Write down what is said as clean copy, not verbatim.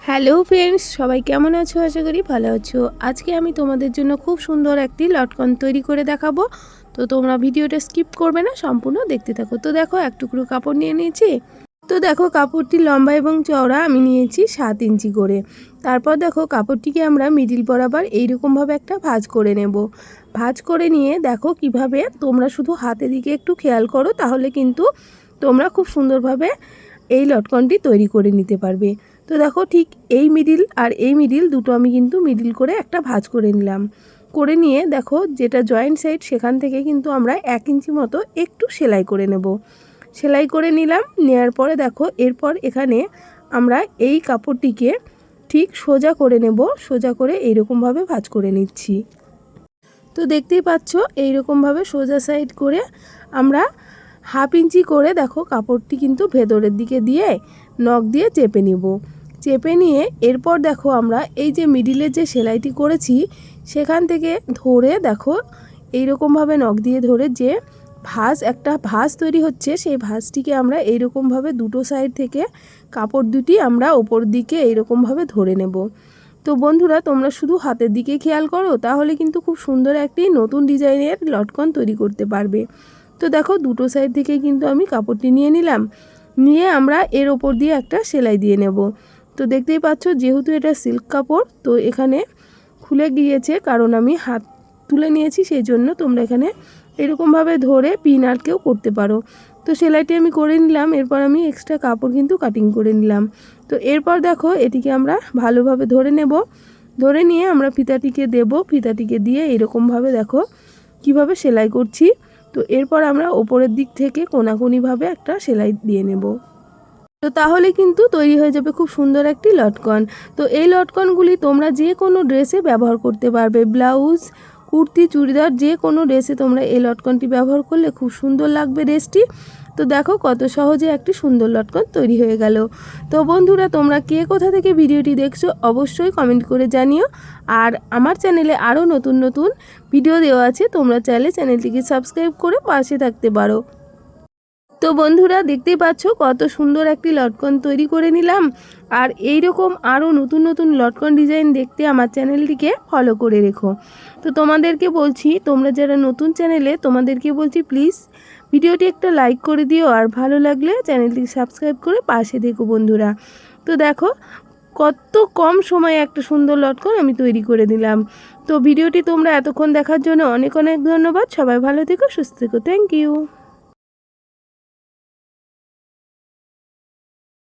Hello friends, সবাই কেমন আছো? আশা করি ভালো আছো। আজকে আমি তোমাদের জন্য খুব সুন্দর একটি লটকন তৈরি করে দেখাবো। তো তোমরা ভিডিওটা স্কিপ করবে না, সম্পূর্ণ দেখতে থাকো। তো দেখো, এক টুকরো কাপড় নিয়ে নিয়েছি। তো দেখো, কাপড়টি লম্বা এবং চওড়া আমি নিয়েছি 7 ইঞ্চি করে। তারপর দেখো, কাপড়টিকে আমরা মিডিল বরাবর এইরকমভাবে একটা ভাঁজ করে নেব। ভাঁজ করে নিয়ে দেখো কিভাবে তোমরা শুধু হাতের দিকে একটু খেয়াল করো, তাহলে কিন্তু তোমরা খুব সুন্দরভাবে এই লটকনটি তৈরি করে নিতে পারবে। তো দেখো, ঠিক এই মিডিল আর এই মিডিল দুটো আমি কিন্তু মিডিল করে একটা ভাঁজ করে নিলাম। করে নিয়ে দেখো, যেটা জয়েন্ট সাইড সেখান থেকে কিন্তু আমরা 1 ইঞ্চি মতো একটু সেলাই করে নেব। সেলাই করে নিলাম। নেওয়ার পরে দেখো, এরপর এখানে আমরা এই কাপড়টিকে ঠিক সোজা করে নেব। সোজা করে এইরকমভাবে ভাঁজ করে নিচ্ছি। তো দেখতেই পাচ্ছ, এইরকমভাবে সোজা সাইড করে আমরা 1/2 ইঞ্চি করে দেখো কাপড়টি কিন্তু ভেতরের দিকে দিয়ে নখ দিয়ে চেপে নিব। চেপে নিয়ে এরপর দেখো, আমরা এই যে মিডিলের যে সেলাইটি করেছি সেখান থেকে ধরে দেখো এইরকমভাবে নখ দিয়ে ধরে যে একটা ভাঁজ তৈরি হচ্ছে, সেই ভাঁজটিকে আমরা এইরকমভাবে দুটো সাইড থেকে কাপড় দুটি আমরা ওপর দিকে এইরকমভাবে ধরে নেব। তো বন্ধুরা, তোমরা শুধু হাতের দিকে খেয়াল করো, তাহলে কিন্তু খুব সুন্দর একটি নতুন ডিজাইনের লটকন তৈরি করতে পারবে। তো দেখো, দুটো সাইড থেকে কিন্তু আমি কাপড়টি নিয়ে নিলাম। নিয়ে আমরা এর ওপর দিয়ে একটা সেলাই দিয়ে নেব। তো দেখতেই পাচ্ছ, যেহেতু এটা সিল্ক কাপড়, তো এখানে খুলে গিয়েছে, কারণ আমি হাত তুলে নিয়েছি, সেই জন্য তোমরা এখানে এরকমভাবে ধরে পিন আটকেও করতে পারো। তো সেলাইটি আমি করে নিলাম। এরপর আমি এক্সট্রা কাপড় কিন্তু কাটিং করে নিলাম। তো এরপর দেখো, এটিকে আমরা ভালোভাবে ধরে নেব। ধরে নিয়ে আমরা ফিতাটিকে দেব। ফিতাটিকে দিয়ে এরকমভাবে দেখো কিভাবে সেলাই করছি। তো এরপর আমরা ওপরের দিক থেকে কোনাকুনিভাবে একটা সেলাই দিয়ে নেব। তো তাহলে কিন্তু তৈরি হয়ে যাবে খুব সুন্দর একটি লটকন। তো এই লটকনগুলি তোমরা যে কোনো ড্রেসে ব্যবহার করতে পারবে। ব্লাউজ, কুর্তি, চুড়িদার, যে কোনো ড্রেসে তোমরা এই লটকনটি ব্যবহার করলে খুব সুন্দর লাগবে ড্রেসটি। তো দেখো, কত সহজে একটি সুন্দর লটকন তৈরি হয়ে গেল। তো বন্ধুরা, তোমরা কে কোথা থেকে ভিডিওটি দেখছো অবশ্যই কমেন্ট করে জানিও। আর আমার চ্যানেলে আরও নতুন নতুন ভিডিও দেওয়া আছে, তোমরা চাইলে চ্যানেলটিকে সাবস্ক্রাইব করে পাশে থাকতে পারো। তো বন্ধুরা, দেখতেই পাচ্ছ কত সুন্দর একটি লটকন তৈরি করে নিলাম। আর এই রকম আরও নতুন নতুন লটকন ডিজাইন দেখতে আমার চ্যানেলটিকে ফলো করে রেখো। তো তোমাদেরকে বলছি, তোমরা যারা নতুন চ্যানেলে, তোমাদেরকে বলছি প্লিজ ভিডিওটি একটা লাইক করে দিও, আর ভালো লাগলে চ্যানেলটিকে সাবস্ক্রাইব করে পাশে থেকো বন্ধুরা। তো দেখো, কত কম সময়ে একটা সুন্দর লটকন আমি তৈরি করে দিলাম। তো ভিডিওটি তোমরা এতক্ষণ দেখার জন্য অনেক অনেক ধন্যবাদ। সবাই ভালো থেকো, সুস্থ থেকো। Thank you.